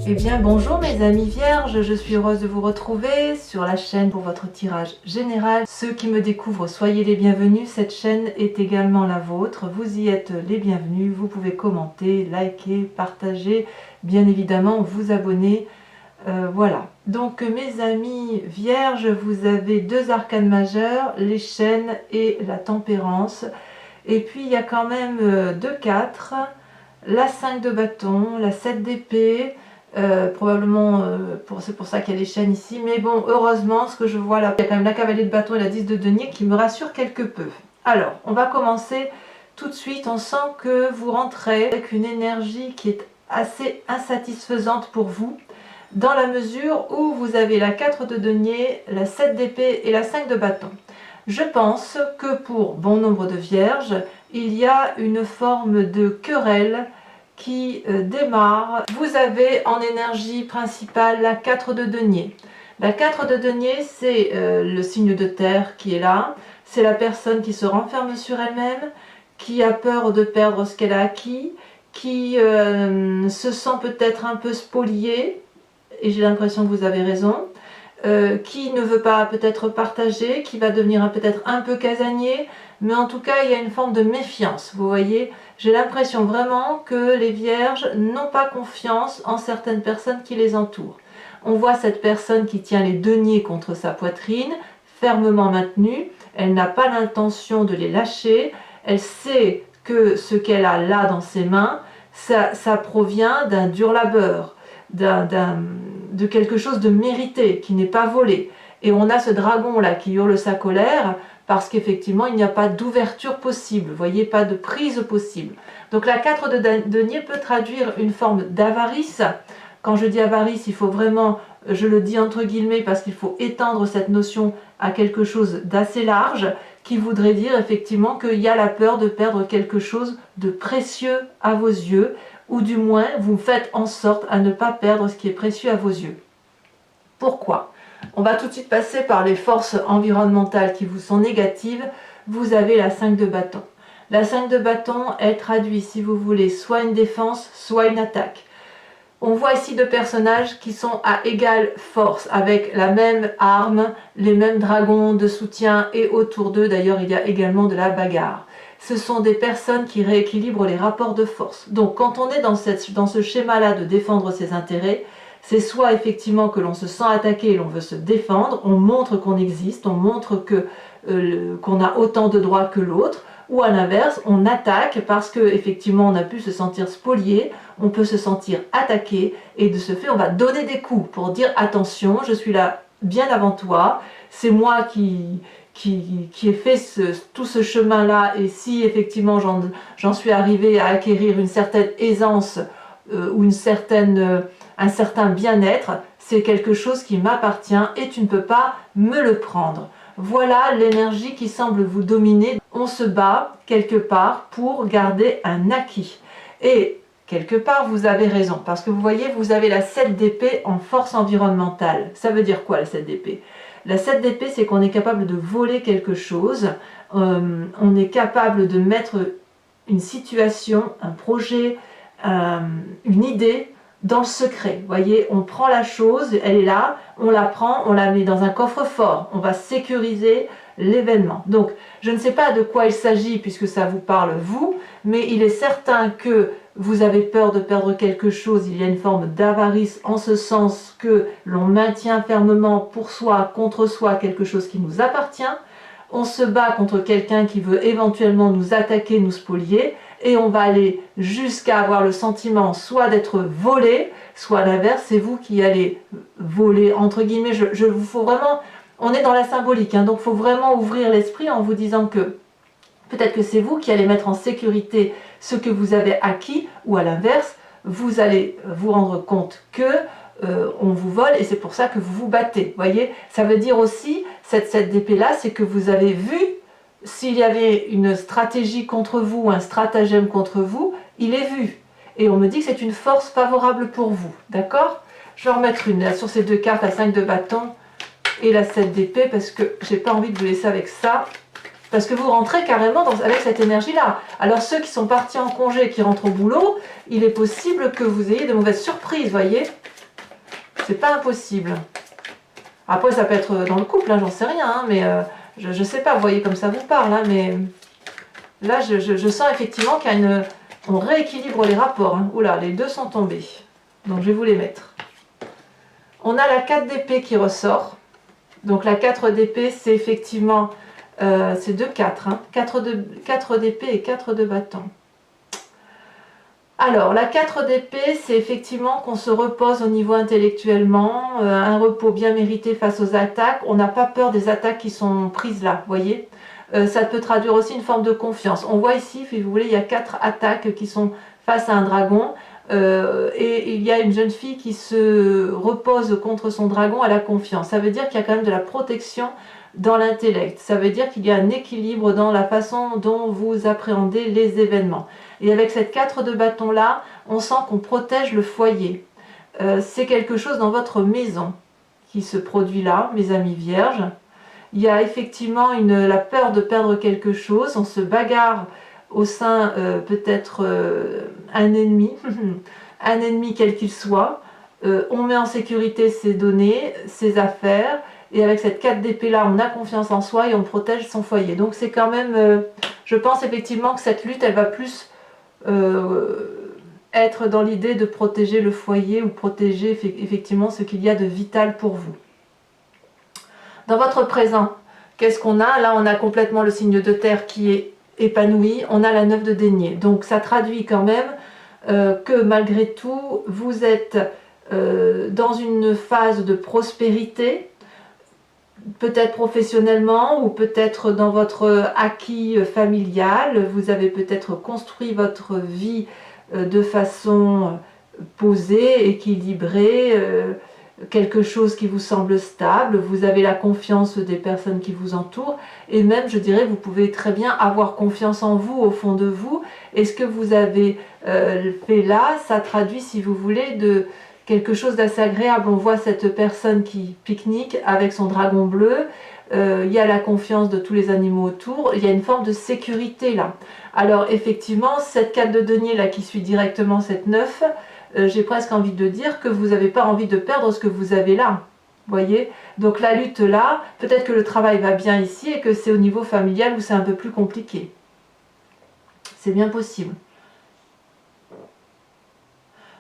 Eh bien bonjour mes amis vierges, je suis heureuse de vous retrouver sur la chaîne pour votre tirage général. Ceux qui me découvrent, soyez les bienvenus, cette chaîne est également la vôtre, vous y êtes les bienvenus, vous pouvez commenter, liker, partager, bien évidemment vous abonner. Voilà, donc mes amis vierges, vous avez deux arcanes majeurs, les chênes et la tempérance, et puis il y a quand même deux 4, la 5 de bâton, la 7 d'épée. Probablement c'est pour ça qu'il y a les chaînes ici, mais bon, heureusement, ce que je vois là, il y a quand même la cavalier de bâton et la 10 de denier qui me rassurent quelque peu. Alors, on va commencer tout de suite. On sent que vous rentrez avec une énergie qui est assez insatisfaisante pour vous, dans la mesure où vous avez la 4 de denier, la 7 d'épée et la 5 de bâton. Je pense que pour bon nombre de vierges, il y a une forme de querelle qui démarre. Vous avez en énergie principale la 4 de denier. La 4 de denier, c'est le signe de terre qui est là. C'est la personne qui se renferme sur elle-même, qui a peur de perdre ce qu'elle a acquis, qui se sent peut-être un peu spoliée, et j'ai l'impression que vous avez raison, qui ne veut pas peut-être partager, qui va devenir peut-être un peu casanier, mais en tout cas il y a une forme de méfiance, vous voyez. J'ai l'impression vraiment que les vierges n'ont pas confiance en certaines personnes qui les entourent. On voit cette personne qui tient les deniers contre sa poitrine, fermement maintenue, elle n'a pas l'intention de les lâcher, elle sait que ce qu'elle a là dans ses mains, ça provient d'un dur labeur, de quelque chose de mérité, qui n'est pas volé. Et on a ce dragon là qui hurle sa colère, parce qu'effectivement il n'y a pas d'ouverture possible, vous voyez, pas de prise possible. Donc la 4 de denier peut traduire une forme d'avarice. Quand je dis avarice, il faut vraiment, je le dis entre guillemets, parce qu'il faut étendre cette notion à quelque chose d'assez large, qui voudrait dire effectivement qu'il y a la peur de perdre quelque chose de précieux à vos yeux, ou du moins vous faites en sorte à ne pas perdre ce qui est précieux à vos yeux. Pourquoi ? On va tout de suite passer par les forces environnementales qui vous sont négatives. Vous avez la 5 de bâton. La 5 de bâton, elle traduit, si vous voulez, soit une défense, soit une attaque. On voit ici deux personnages qui sont à égale force, avec la même arme, les mêmes dragons de soutien, et autour d'eux, d'ailleurs, il y a également de la bagarre. Ce sont des personnes qui rééquilibrent les rapports de force. Donc, quand on est dans ce schéma-là de défendre ses intérêts, c'est soit effectivement que l'on se sent attaqué et l'on veut se défendre, on montre qu'on existe, on montre qu'on a autant de droits que l'autre, ou à l'inverse, on attaque parce qu'effectivement on a pu se sentir spolié, on peut se sentir attaqué, et de ce fait on va donner des coups pour dire attention, je suis là bien avant toi, c'est moi qui ai fait tout ce chemin-là, et si effectivement j'en suis arrivé à acquérir une certaine aisance ou un certain bien-être, c'est quelque chose qui m'appartient et tu ne peux pas me le prendre. Voilà l'énergie qui semble vous dominer. On se bat quelque part pour garder un acquis. Et quelque part, vous avez raison, parce que vous voyez, vous avez la 7 d'épée en force environnementale. Ça veut dire quoi la 7 d'épée ? La 7 d'épée, c'est qu'on est capable de voler quelque chose, on est capable de mettre une situation, un projet, une idée dans le secret. Vous voyez, on prend la chose, elle est là, on la prend, on la met dans un coffre-fort, on va sécuriser l'événement. Donc, je ne sais pas de quoi il s'agit puisque ça vous parle vous, mais il est certain que vous avez peur de perdre quelque chose, il y a une forme d'avarice en ce sens que l'on maintient fermement pour soi, contre soi, quelque chose qui nous appartient. On se bat contre quelqu'un qui veut éventuellement nous attaquer, nous spolier, et on va aller jusqu'à avoir le sentiment soit d'être volé, soit à l'inverse, c'est vous qui allez voler, entre guillemets. Faut vraiment, on est dans la symbolique, hein, donc il faut vraiment ouvrir l'esprit en vous disant que peut-être que c'est vous qui allez mettre en sécurité ce que vous avez acquis, ou à l'inverse, vous allez vous rendre compte que on vous vole, et c'est pour ça que vous vous battez. Voyez, ça veut dire aussi, cette d'épée là, c'est que vous avez vu s'il y avait une stratégie contre vous, un stratagème contre vous, il est vu. Et on me dit que c'est une force favorable pour vous. D'accord ? Je vais en remettre une là, sur ces deux cartes, la 5 de bâton et la 7 d'épée, parce que j'ai pas envie de vous laisser avec ça. Parce que vous rentrez carrément avec cette énergie-là. Alors ceux qui sont partis en congé, qui rentrent au boulot, il est possible que vous ayez de mauvaises surprises, voyez ? C'est pas impossible. Après, ça peut être dans le couple, hein, j'en sais rien, hein, mais je sais pas, vous voyez comme ça vous parle, hein, mais là, je sens effectivement qu'il y a une... On rééquilibre les rapports. Hein. Oula, les deux sont tombés. Donc, je vais vous les mettre. On a la 4 d'épée qui ressort. Donc, la 4 d'épée, c'est effectivement... c'est 2-4. Hein. 4 d'épée et 4 de bâton. Alors, la 4 d'épée, c'est effectivement qu'on se repose au niveau intellectuellement, un repos bien mérité face aux attaques. On n'a pas peur des attaques qui sont prises là, vous voyez. Ça peut traduire aussi une forme de confiance. On voit ici, si vous voulez, il y a 4 attaques qui sont face à un dragon. Et il y a une jeune fille qui se repose contre son dragon à la confiance. Ça veut dire qu'il y a quand même de la protection dans l'intellect. Ça veut dire qu'il y a un équilibre dans la façon dont vous appréhendez les événements. Et avec cette 4 de bâton là, on sent qu'on protège le foyer. C'est quelque chose dans votre maison qui se produit là, mes amis vierges. Il y a effectivement la peur de perdre quelque chose. On se bagarre au sein peut-être un ennemi, un ennemi quel qu'il soit. On met en sécurité ses données, ses affaires. Et avec cette 4 d'épée là, on a confiance en soi et on protège son foyer. Donc c'est quand même, je pense effectivement que cette lutte, elle va plus être dans l'idée de protéger le foyer ou protéger effectivement ce qu'il y a de vital pour vous. Dans votre présent, qu'est-ce qu'on a? Là, on a complètement le signe de terre qui est épanoui. On a la 9 de denier. Donc ça traduit quand même que malgré tout, vous êtes dans une phase de prospérité, peut-être professionnellement ou peut-être dans votre acquis familial. Vous avez peut-être construit votre vie de façon posée, équilibrée, quelque chose qui vous semble stable. Vous avez la confiance des personnes qui vous entourent et même, je dirais, vous pouvez très bien avoir confiance en vous au fond de vous. Et ce que vous avez fait là, ça traduit, si vous voulez, de quelque chose d'assez agréable. On voit cette personne qui pique-nique avec son dragon bleu. Il y a la confiance de tous les animaux autour. Il y a une forme de sécurité là. Alors effectivement, cette 4 de denier là qui suit directement cette 9, j'ai presque envie de dire que vous n'avez pas envie de perdre ce que vous avez là. Voyez? Donc la lutte là, peut-être que le travail va bien ici et que c'est au niveau familial où c'est un peu plus compliqué. C'est bien possible.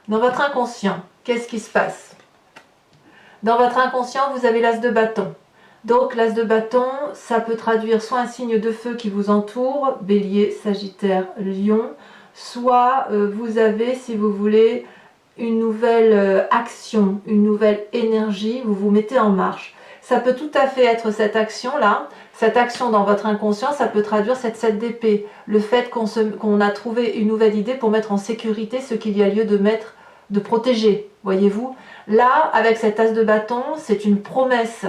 Dans votre inconscient, qu'est-ce qui se passe? Dans votre inconscient, vous avez l'as de bâton. Donc l'as de bâton, ça peut traduire soit un signe de feu qui vous entoure, Bélier, Sagittaire, Lion, soit vous avez, si vous voulez, une nouvelle action, une nouvelle énergie, vous vous mettez en marche. Ça peut tout à fait être cette action-là, cette action dans votre inconscient, ça peut traduire cette 7 d'épée, le fait qu'on a trouvé une nouvelle idée pour mettre en sécurité ce qu'il y a lieu de protéger, voyez-vous. Là, avec cet as de bâton, c'est une promesse.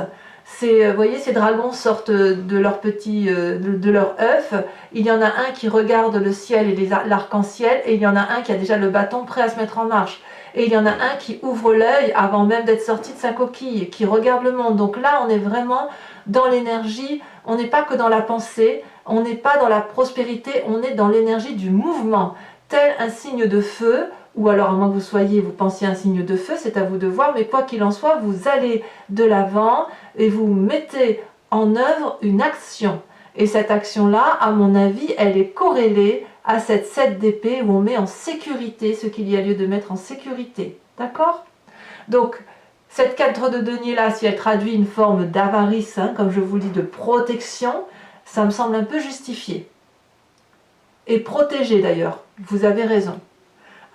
Vous voyez, ces dragons sortent de leur de leur œuf. Il y en a un qui regarde le ciel et l'arc-en-ciel, et il y en a un qui a déjà le bâton prêt à se mettre en marche. Et il y en a un qui ouvre l'œil avant même d'être sorti de sa coquille, qui regarde le monde. Donc là, on est vraiment dans l'énergie, on n'est pas que dans la pensée, on n'est pas dans la prospérité, on est dans l'énergie du mouvement, tel un signe de feu, ou alors à moins que vous pensiez un signe de feu, c'est à vous de voir, mais quoi qu'il en soit, vous allez de l'avant et vous mettez en œuvre une action. Et cette action-là, à mon avis, elle est corrélée à cette 7 d'épée où on met en sécurité ce qu'il y a lieu de mettre en sécurité. D'accord? Donc, cette 4 de denier-là, si elle traduit une forme d'avarice, hein, comme je vous le dis, de protection, ça me semble un peu justifié. Et protégé d'ailleurs, vous avez raison.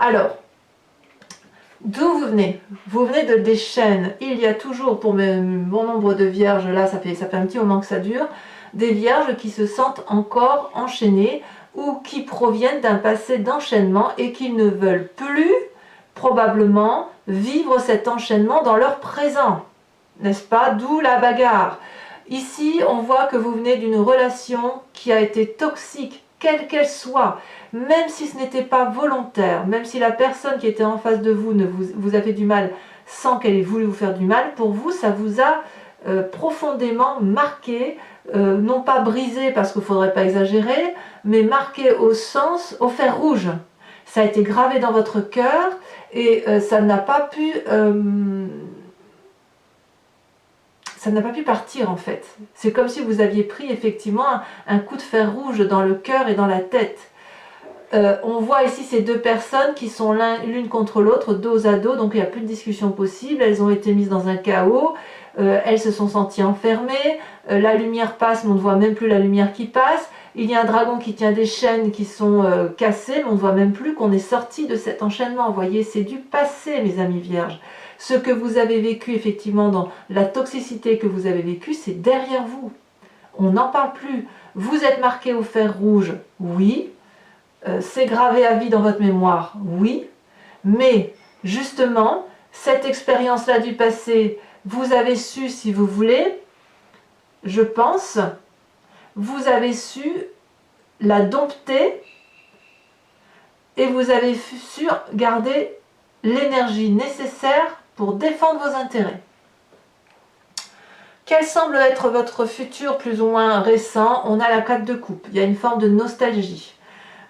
Alors, d'où vous venez? Vous venez des chaînes. Il y a toujours, pour mon nombre de vierges, là, ça fait un petit moment que ça dure, des vierges qui se sentent encore enchaînées ou qui proviennent d'un passé d'enchaînement et qui ne veulent plus, probablement, vivre cet enchaînement dans leur présent. N'est-ce pas? D'où la bagarre. Ici, on voit que vous venez d'une relation qui a été toxique, quelle qu'elle soit, même si ce n'était pas volontaire, même si la personne qui était en face de vous vous a fait du mal sans qu'elle ait voulu vous faire du mal, pour vous, ça vous a profondément marqué, non pas brisé parce qu'il ne faudrait pas exagérer, mais marqué au fer rouge. Ça a été gravé dans votre cœur et ça n'a pas pu ça n'a pas pu partir en fait. C'est comme si vous aviez pris effectivement un coup de fer rouge dans le cœur et dans la tête. On voit ici ces deux personnes qui sont l'une contre l'autre, dos à dos, donc il n'y a plus de discussion possible, elles ont été mises dans un chaos, elles se sont senties enfermées, la lumière passe mais on ne voit même plus la lumière qui passe, il y a un dragon qui tient des chaînes qui sont cassées, mais on ne voit même plus qu'on est sorti de cet enchaînement. Vous voyez, c'est du passé, mes amis vierges. Ce que vous avez vécu effectivement dans la toxicité que vous avez vécue, c'est derrière vous. On n'en parle plus. Vous êtes marqué au fer rouge, oui. C'est gravé à vie dans votre mémoire, oui. Mais justement, cette expérience-là du passé, vous avez su, si vous voulez, je pense, vous avez su la dompter et vous avez su garder l'énergie nécessaire pour défendre vos intérêts. Quel semble être votre futur plus ou moins récent? On a la 4 de coupe, il y a une forme de nostalgie.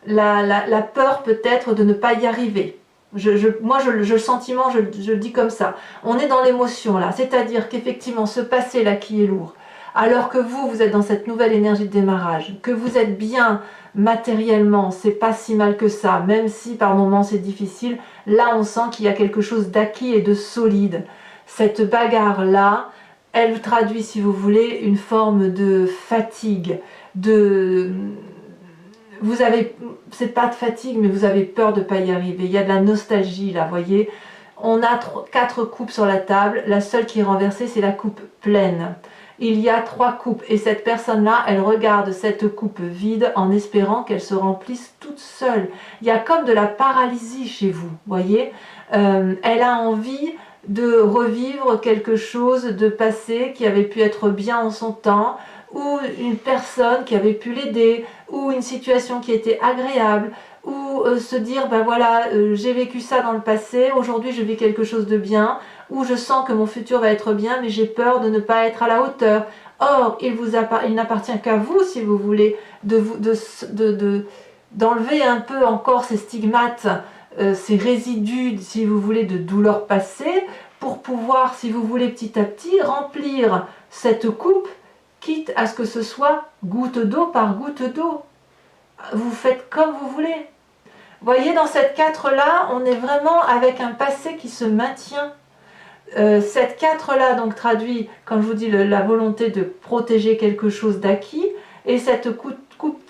La peur peut-être de ne pas y arriver. Moi, le sentiment, je le dis comme ça. On est dans l'émotion là, c'est-à-dire qu'effectivement, ce passé-là qui est lourd, alors que vous êtes dans cette nouvelle énergie de démarrage, que vous êtes bien matériellement, c'est pas si mal que ça, même si par moments c'est difficile, là on sent qu'il y a quelque chose d'acquis et de solide. Cette bagarre-là, elle traduit, si vous voulez, une forme de fatigue, vous avez, c'est pas de fatigue, mais vous avez peur de ne pas y arriver. Il y a de la nostalgie là, vous voyez. On a 4 coupes sur la table. La seule qui est renversée, c'est la coupe pleine. Il y a 3 coupes. Et cette personne-là, elle regarde cette coupe vide en espérant qu'elle se remplisse toute seule. Il y a comme de la paralysie chez vous, voyez. Elle a envie de revivre quelque chose de passé qui avait pu être bien en son temps, ou une personne qui avait pu l'aider, ou une situation qui était agréable, ou se dire, ben voilà, j'ai vécu ça dans le passé, aujourd'hui je vis quelque chose de bien, ou je sens que mon futur va être bien, mais j'ai peur de ne pas être à la hauteur. Or, il n'appartient qu'à vous, si vous voulez, d'enlever un peu encore ces stigmates, ces résidus, si vous voulez, de douleur passée, pour pouvoir, si vous voulez, petit à petit, remplir cette coupe, quitte à ce que ce soit goutte d'eau par goutte d'eau. Vous faites comme vous voulez. Voyez, dans cette 4-là, on est vraiment avec un passé qui se maintient. Cette 4-là, donc, traduit, comme je vous dis, la volonté de protéger quelque chose d'acquis. Et cette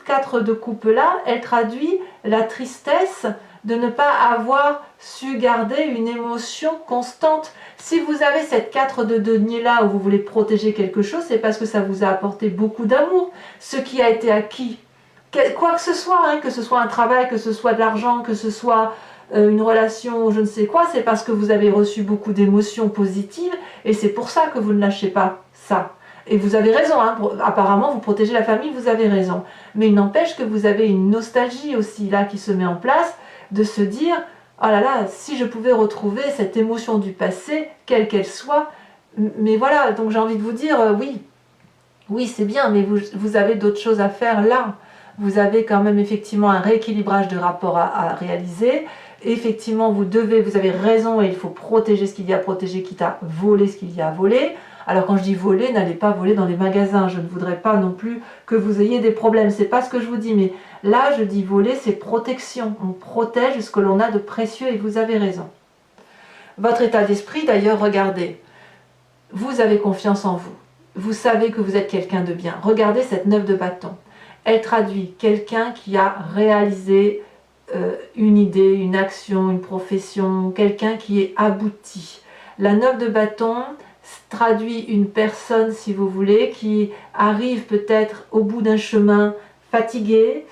4 de coupe-là, elle traduit la tristesse de ne pas avoir su garder une émotion constante. Si vous avez cette 4 de denier là où vous voulez protéger quelque chose, c'est parce que ça vous a apporté beaucoup d'amour, ce qui a été acquis. Quoi que ce soit, hein, que ce soit un travail, que ce soit de l'argent, que ce soit une relation, je ne sais quoi, c'est parce que vous avez reçu beaucoup d'émotions positives et c'est pour ça que vous ne lâchez pas ça. Et vous avez raison, hein, apparemment vous protégez la famille, vous avez raison. Mais il n'empêche que vous avez une nostalgie aussi là qui se met en place, de se dire, oh là là, si je pouvais retrouver cette émotion du passé, quelle qu'elle soit, mais voilà, donc j'ai envie de vous dire, oui c'est bien, mais vous avez d'autres choses à faire là. Vous avez quand même effectivement un rééquilibrage de rapport à réaliser. Effectivement, vous avez raison et il faut protéger ce qu'il y a à protéger, quitte à voler ce qu'il y a à voler. Alors quand je dis voler, n'allez pas voler dans les magasins. Je ne voudrais pas non plus que vous ayez des problèmes. C'est pas ce que je vous dis, mais là je dis voler, c'est protection. On protège ce que l'on a de précieux et vous avez raison. Votre état d'esprit, d'ailleurs, regardez. Vous avez confiance en vous. Vous savez que vous êtes quelqu'un de bien. Regardez cette 9 de bâton. Elle traduit quelqu'un qui a réalisé une idée, une action, une profession, quelqu'un qui est abouti. La 9 de bâton traduit une personne, si vous voulez, qui arrive peut-être au bout d'un chemin fatigué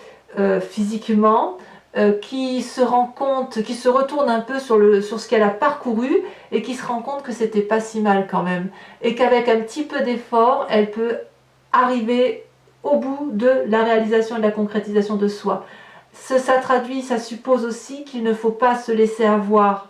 physiquement, qui se rend compte, qui se retourne un peu sur ce qu'elle a parcouru et qui se rend compte que c'était pas si mal quand même. Et qu'avec un petit peu d'effort, elle peut arriver au bout de la réalisation et de la concrétisation de soi. Ça traduit, ça suppose aussi qu'il ne faut pas se laisser avoir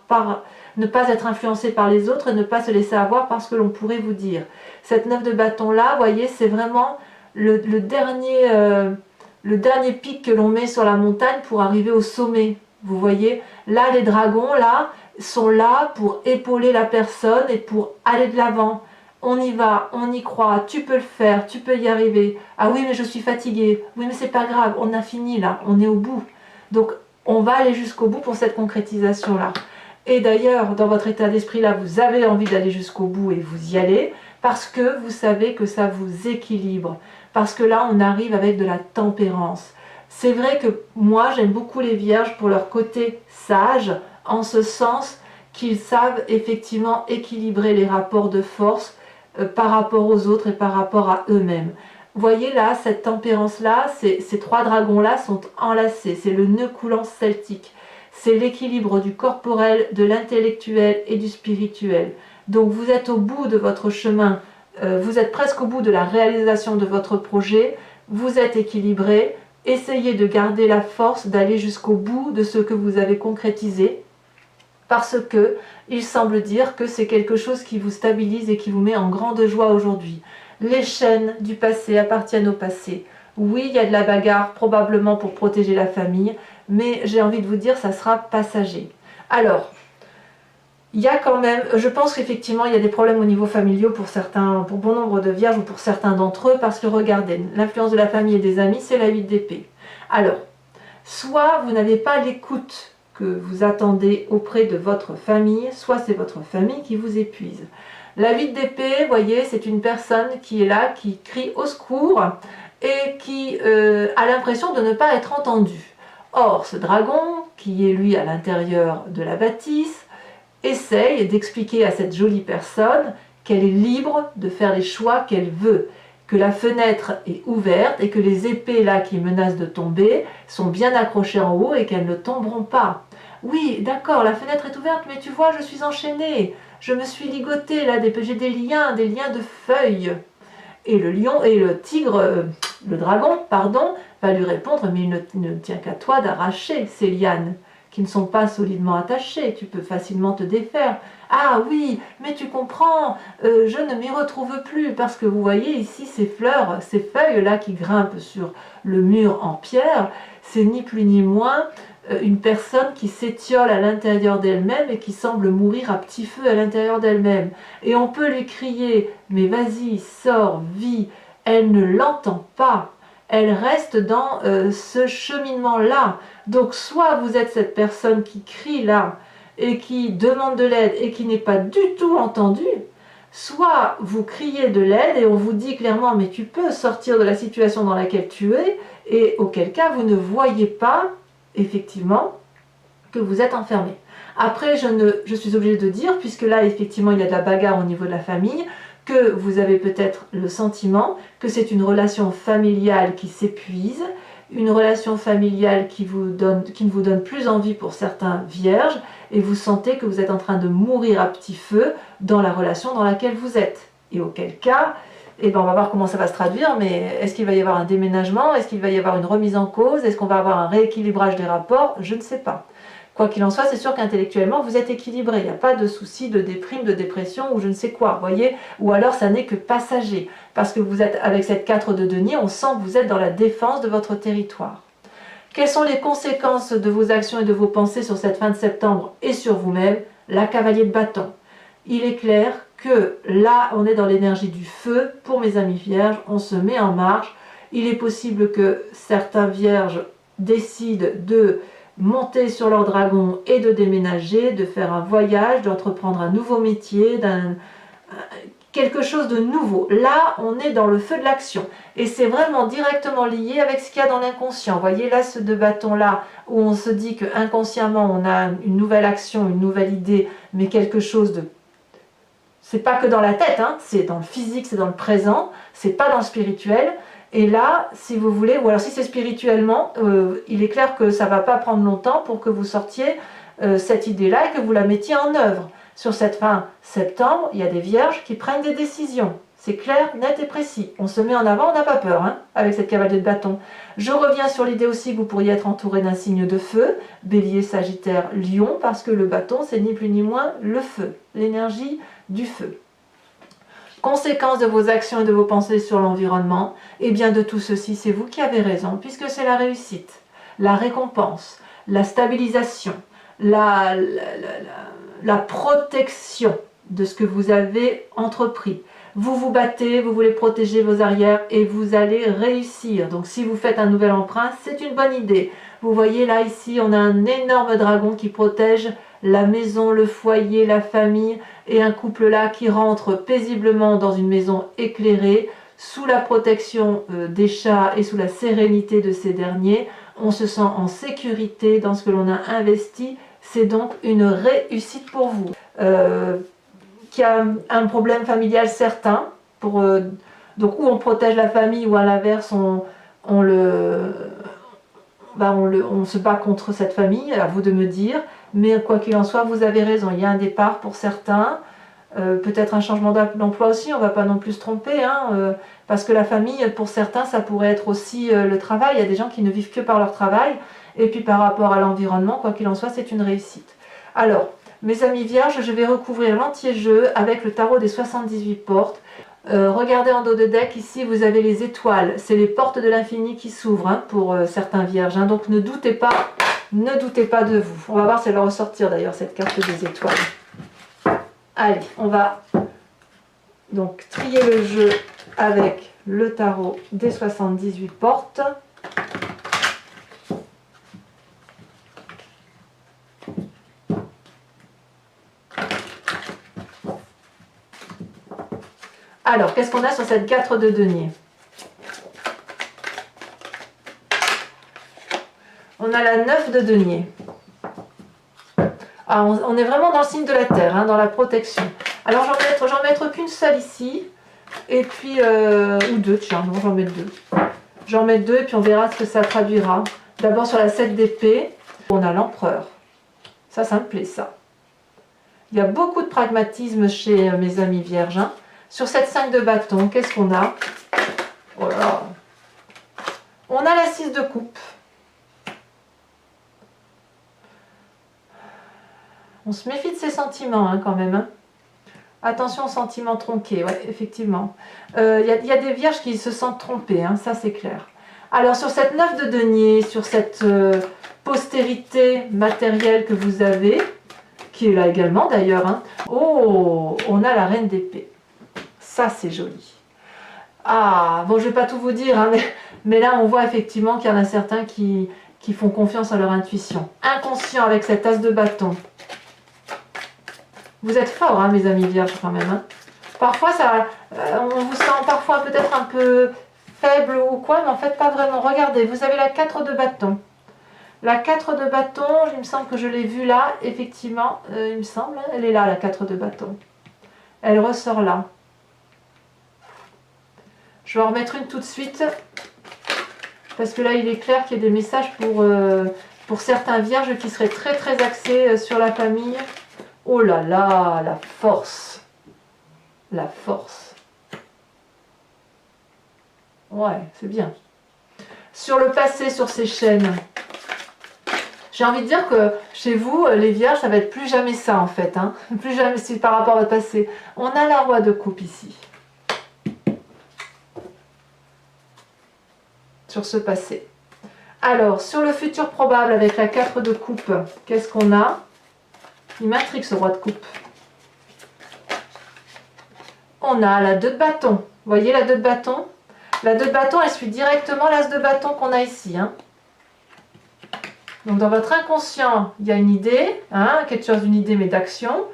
ne pas être influencé par les autres et ne pas se laisser avoir par ce que l'on pourrait vous dire. Cette 9 de bâton là, vous voyez, c'est vraiment le dernier pic que l'on met sur la montagne pour arriver au sommet. Vous voyez, là les dragons là sont là pour épauler la personne et pour aller de l'avant. on y va, on y croit, tu peux le faire, tu peux y arriver. Ah oui, mais je suis fatiguée. Oui, mais c'est pas grave, on a fini là, on est au bout. Donc, on va aller jusqu'au bout pour cette concrétisation-là. Et d'ailleurs, dans votre état d'esprit là, vous avez envie d'aller jusqu'au bout et vous y allez parce que vous savez que ça vous équilibre. Parce que là, on arrive avec de la tempérance. C'est vrai que moi, j'aime beaucoup les vierges pour leur côté sage, en ce sens qu'ils savent effectivement équilibrer les rapports de force par rapport aux autres et par rapport à eux-mêmes. Vous voyez là, cette tempérance-là, ces trois dragons-là sont enlacés, c'est le nœud coulant celtique. C'est l'équilibre du corporel, de l'intellectuel et du spirituel. Donc vous êtes au bout de votre chemin, vous êtes presque au bout de la réalisation de votre projet, vous êtes équilibré, essayez de garder la force d'aller jusqu'au bout de ce que vous avez concrétisé, parce que il semble dire que c'est quelque chose qui vous stabilise et qui vous met en grande joie aujourd'hui. Les chaînes du passé appartiennent au passé. Oui, il y a de la bagarre, probablement pour protéger la famille, mais j'ai envie de vous dire, ça sera passager. Alors, il y a quand même, je pense qu'effectivement, il y a des problèmes au niveau familial pour certains, pour bon nombre de vierges ou pour certains d'entre eux, parce que regardez, l'influence de la famille et des amis, c'est la 8 d'épée. Alors, soit vous n'avez pas l'écoute que vous attendez auprès de votre famille, soit c'est votre famille qui vous épuise. La 8 d'épée, vous voyez, c'est une personne qui est là, qui crie au secours et qui a l'impression de ne pas être entendue. Or, ce dragon, qui est lui à l'intérieur de la bâtisse, essaye d'expliquer à cette jolie personne qu'elle est libre de faire les choix qu'elle veut, que la fenêtre est ouverte et que les épées là qui menacent de tomber sont bien accrochées en haut et qu'elles ne tomberont pas. Oui, d'accord, la fenêtre est ouverte, mais tu vois, je suis enchaînée, je me suis ligotée là, j'ai des liens de feuilles. Et le lion et le tigre, le dragon, pardon, va lui répondre, mais il ne tient qu'à toi d'arracher ces lianes qui ne sont pas solidement attachées, tu peux facilement te défaire. Ah oui, mais tu comprends, je ne m'y retrouve plus, parce que vous voyez ici ces fleurs, ces feuilles-là qui grimpent sur le mur en pierre, c'est ni plus ni moins une personne qui s'étiole à l'intérieur d'elle-même et qui semble mourir à petit feu à l'intérieur d'elle-même. Et on peut lui crier, mais vas-y, sors, vis, elle ne l'entend pas. Elle reste dans ce cheminement-là. Donc soit vous êtes cette personne qui crie là et qui demande de l'aide et qui n'est pas du tout entendue, soit vous criez de l'aide et on vous dit clairement mais tu peux sortir de la situation dans laquelle tu es, et auquel cas vous ne voyez pas effectivement que vous êtes enfermé. Après je suis obligée de dire, puisque là effectivement il y a de la bagarre au niveau de la famille, que vous avez peut-être le sentiment que c'est une relation familiale qui s'épuise, une relation familiale qui ne vous donne plus envie pour certains vierges, et vous sentez que vous êtes en train de mourir à petit feu dans la relation dans laquelle vous êtes. Et auquel cas, eh ben on va voir comment ça va se traduire, mais est-ce qu'il va y avoir un déménagement? Est-ce qu'il va y avoir une remise en cause? Est-ce qu'on va avoir un rééquilibrage des rapports? Je ne sais pas. Quoi qu'il en soit, c'est sûr qu'intellectuellement, vous êtes équilibré. Il n'y a pas de souci de déprime, de dépression ou je ne sais quoi, voyez. Ou alors, ça n'est que passager. Parce que vous êtes, avec cette 4 de denier, on sent que vous êtes dans la défense de votre territoire. Quelles sont les conséquences de vos actions et de vos pensées sur cette fin de septembre et sur vous-même? La cavalier de bâton. Il est clair que là, on est dans l'énergie du feu. Pour mes amis vierges, on se met en marche. Il est possible que certains vierges décident de monter sur leur dragon et de déménager, de faire un voyage, d'entreprendre un nouveau métier, quelque chose de nouveau. Là, on est dans le feu de l'action. Et c'est vraiment directement lié avec ce qu'il y a dans l'inconscient. Vous voyez, là, ce deux bâtons-là, où on se dit qu'inconsciemment, on a une nouvelle action, une nouvelle idée, mais quelque chose de... C'est pas que dans la tête, hein, c'est dans le physique, c'est dans le présent, c'est pas dans le spirituel. Et là, si vous voulez, ou alors si c'est spirituellement, il est clair que ça ne va pas prendre longtemps pour que vous sortiez cette idée-là et que vous la mettiez en œuvre. Sur cette fin septembre, il y a des vierges qui prennent des décisions. C'est clair, net et précis. On se met en avant, on n'a pas peur, hein, avec cette cavalier de bâton. Je reviens sur l'idée aussi que vous pourriez être entouré d'un signe de feu, Bélier, Sagittaire, Lion, parce que le bâton, c'est ni plus ni moins le feu, l'énergie du feu. Conséquence de vos actions et de vos pensées sur l'environnement, et bien de tout ceci, c'est vous qui avez raison, puisque c'est la réussite, la récompense, la stabilisation, la protection de ce que vous avez entrepris, Vous vous battez, vous voulez protéger vos arrières et vous allez réussir. Donc si vous faites un nouvel emprunt, c'est une bonne idée. Vous voyez là, ici, on a un énorme dragon qui protège la maison, le foyer, la famille, et un couple là qui rentre paisiblement dans une maison éclairée, sous la protection des chats et sous la sérénité de ces derniers. On se sent en sécurité dans ce que l'on a investi. C'est donc une réussite pour vous. Qui a un problème familial certain, donc où on protège la famille ou à l'inverse on se bat contre cette famille, à vous de me dire, mais quoi qu'il en soit, vous avez raison, il y a un départ pour certains, peut-être un changement d'emploi aussi, on ne va pas non plus se tromper, parce que la famille, pour certains, ça pourrait être aussi le travail, il y a des gens qui ne vivent que par leur travail, et puis par rapport à l'environnement, quoi qu'il en soit, c'est une réussite. Alors, mes amis vierges, je vais recouvrir l'entier jeu avec le tarot des 78 portes. Regardez en dos de deck, ici vous avez les étoiles, c'est les portes de l'infini qui s'ouvrent pour certains vierges, donc ne doutez pas de vous. On va voir si elle va ressortir d'ailleurs cette carte des étoiles. Allez, on va donc trier le jeu avec le tarot des 78 portes. Alors, qu'est-ce qu'on a sur cette 4 de denier? On a la 9 de denier. Ah, on est vraiment dans le signe de la terre, dans la protection. Alors, j'en mettre qu'une seule ici. Et puis, ou deux, tiens, non, j'en mets deux. J'en mets deux et puis on verra ce que ça traduira. D'abord sur la 7 d'épée, on a l'empereur. Ça me plaît, ça. Il y a beaucoup de pragmatisme chez mes amis vierges. Sur cette 5 de bâton, qu'est-ce qu'on a? Oh là là. On a la 6 de coupe. On se méfie de ses sentiments quand même. Attention aux sentiments tronqués, ouais, effectivement. Il y a des vierges qui se sentent trompées, ça c'est clair. Alors sur cette 9 de denier, sur cette postérité matérielle que vous avez, qui est là également d'ailleurs, oh, on a la reine d'épée. Ça, c'est joli. Ah, bon, je ne vais pas tout vous dire, mais là, on voit effectivement qu'il y en a certains qui font confiance à leur intuition. Inconscient avec cet as de bâton. Vous êtes forts, mes amis vierges, quand même. Parfois, on vous sent parfois peut-être un peu faible ou quoi, mais en fait, pas vraiment. Regardez, vous avez la 4 de bâton. La 4 de bâton, il me semble que je l'ai vue là, effectivement. Il me semble, elle est là, la 4 de bâton. Elle ressort là. Je vais en remettre une tout de suite, parce que là, il est clair qu'il y a des messages pour certains vierges qui seraient très très axés sur la famille. Oh là là, la force. La force. Ouais, c'est bien. Sur le passé, sur ces chaînes, j'ai envie de dire que chez vous, les vierges, ça va être plus jamais ça en fait. Plus jamais si par rapport à votre passé. On a la roi de coupe ici. Sur ce passé. Alors, sur le futur probable avec la 4 de coupe, qu'est-ce qu'on a? Il m'intrigue ce roi de coupe. On a la 2 de bâton. Vous voyez la 2 de bâton? La 2 de bâton, elle suit directement l'as de bâton qu'on a ici. Donc dans votre inconscient, il y a une idée, quelque chose d'une idée mais d'action.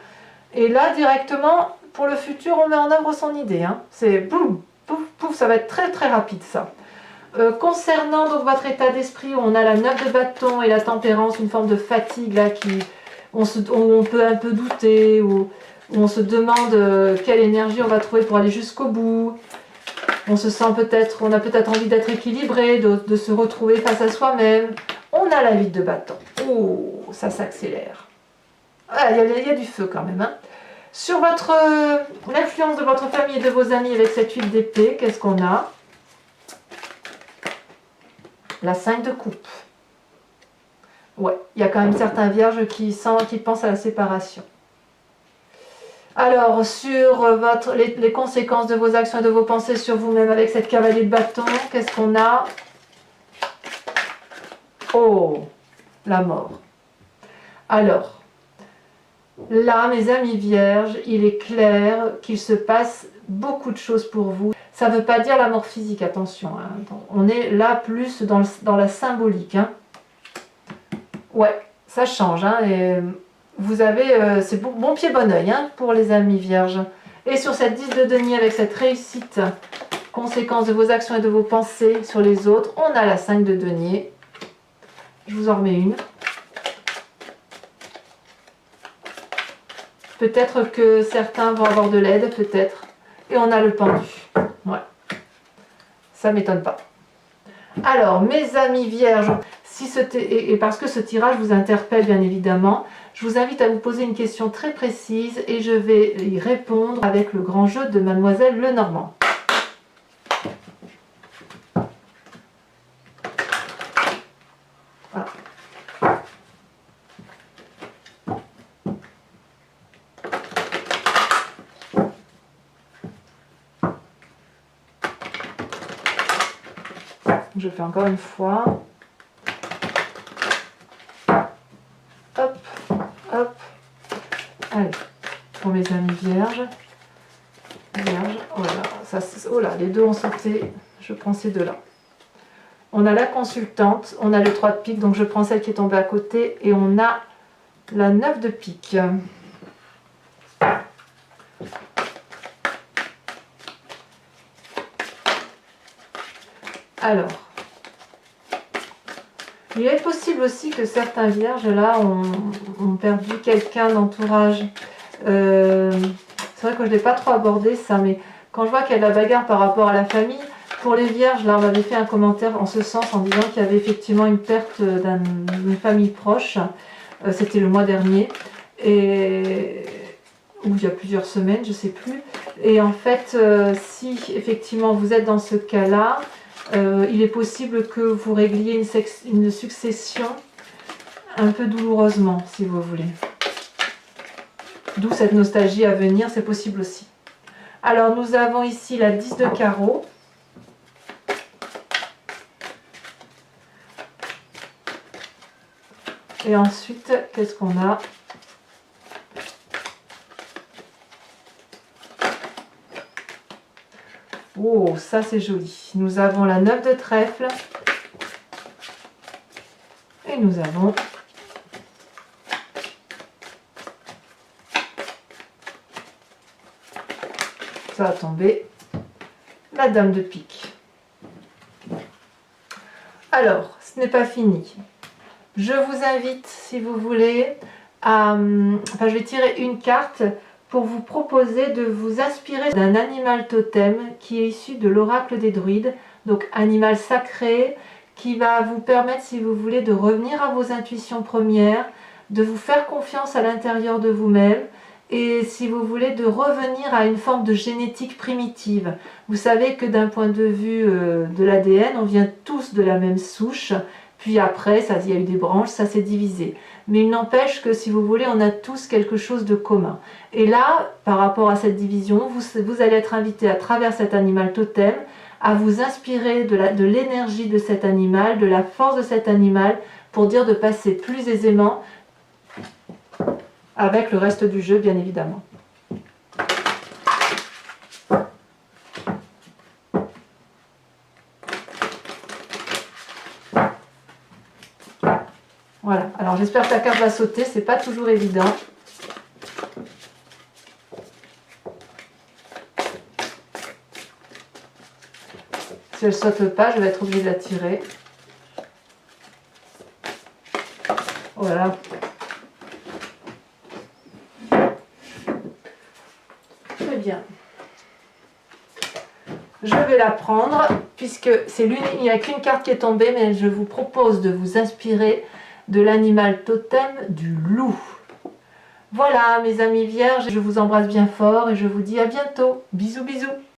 Et là, directement, pour le futur, on met en œuvre son idée. C'est boum, pouf, pouf, ça va être très très rapide ça. Concernant donc votre état d'esprit, où on a la 9 de bâton et la tempérance, une forme de fatigue là où on peut un peu douter, où on se demande quelle énergie on va trouver pour aller jusqu'au bout. On se sent on a peut-être envie d'être équilibré, de se retrouver face à soi-même. On a la 8 de bâton. Oh, ça s'accélère. Il y a du feu quand même. Sur l'influence de votre famille et de vos amis avec cette 8 d'épée, qu'est-ce qu'on a? La 5 de coupe. Ouais, il y a quand même certains vierges qui pensent à la séparation. Alors, sur les conséquences de vos actions et de vos pensées sur vous-même avec cette cavalier de bâton, qu'est-ce qu'on a? Oh, la mort. Alors, là, mes amis vierges, il est clair qu'il se passe beaucoup de choses pour vous. Ça ne veut pas dire la mort physique, attention, hein. On est là plus dans la symbolique, hein. Ouais, ça change, hein, et vous avez, c'est bon pied, bon oeil, hein, pour les amis vierges. Et sur cette 10 de denier, avec cette réussite, conséquence de vos actions et de vos pensées sur les autres, on a la 5 de denier. Je vous en remets une. Peut-être que certains vont avoir de l'aide, peut-être. Et on a le pendu. Ouais. Ça ne m'étonne pas. Alors, mes amis vierges, et parce que ce tirage vous interpelle bien évidemment, je vous invite à vous poser une question très précise et je vais y répondre avec le grand jeu de Mademoiselle Lenormand. Voilà. Je fais encore une fois. Hop, hop. Allez, pour mes amis vierges. Vierge, oh là, oh là, les deux ont sauté. Je prends ces deux-là. On a la consultante, on a le 3 de pique, donc je prends celle qui est tombée à côté, et on a la 9 de pique. Alors, il est possible aussi que certains vierges là ont perdu quelqu'un d'entourage. C'est vrai que je ne l'ai pas trop abordé ça, mais quand je vois qu'il y a de la bagarre par rapport à la famille, pour les vierges, là on m'avait fait un commentaire en ce sens en disant qu'il y avait effectivement une perte d'une famille proche. C'était le mois dernier, ou il y a plusieurs semaines, je ne sais plus. Et en fait, si effectivement vous êtes dans ce cas-là, il est possible que vous régliez une succession un peu douloureusement, si vous voulez. D'où cette nostalgie à venir, c'est possible aussi. Alors, nous avons ici la 10 de carreau. Et ensuite, qu'est-ce qu'on a ? Oh, ça c'est joli. Nous avons la 9 de trèfle. Et nous avons ça va tomber la dame de pique. Alors, ce n'est pas fini. Je vous invite, si vous voulez, je vais tirer une carte pour vous proposer de vous inspirer d'un animal totem qui est issu de l'oracle des druides, donc animal sacré, qui va vous permettre, si vous voulez, de revenir à vos intuitions premières, de vous faire confiance à l'intérieur de vous-même, et si vous voulez, de revenir à une forme de génétique primitive. Vous savez que d'un point de vue de l'ADN, on vient tous de la même souche, puis après, il y a eu des branches, ça s'est divisé. Mais il n'empêche que, si vous voulez, on a tous quelque chose de commun. Et là, par rapport à cette division, vous allez être invité à travers cet animal totem à vous inspirer de l'énergie de cet animal, de la force de cet animal, pour dire de passer plus aisément avec le reste du jeu, bien évidemment. Voilà, alors j'espère que la carte va sauter, c'est pas toujours évident. Si elle saute pas, je vais être obligée de la tirer. Voilà. Très bien. Je vais la prendre, puisque c'est l'unique, il n'y a qu'une carte qui est tombée, mais je vous propose de vous inspirer de l'animal totem du loup. Voilà mes amis vierges, je vous embrasse bien fort et je vous dis à bientôt. Bisous bisous.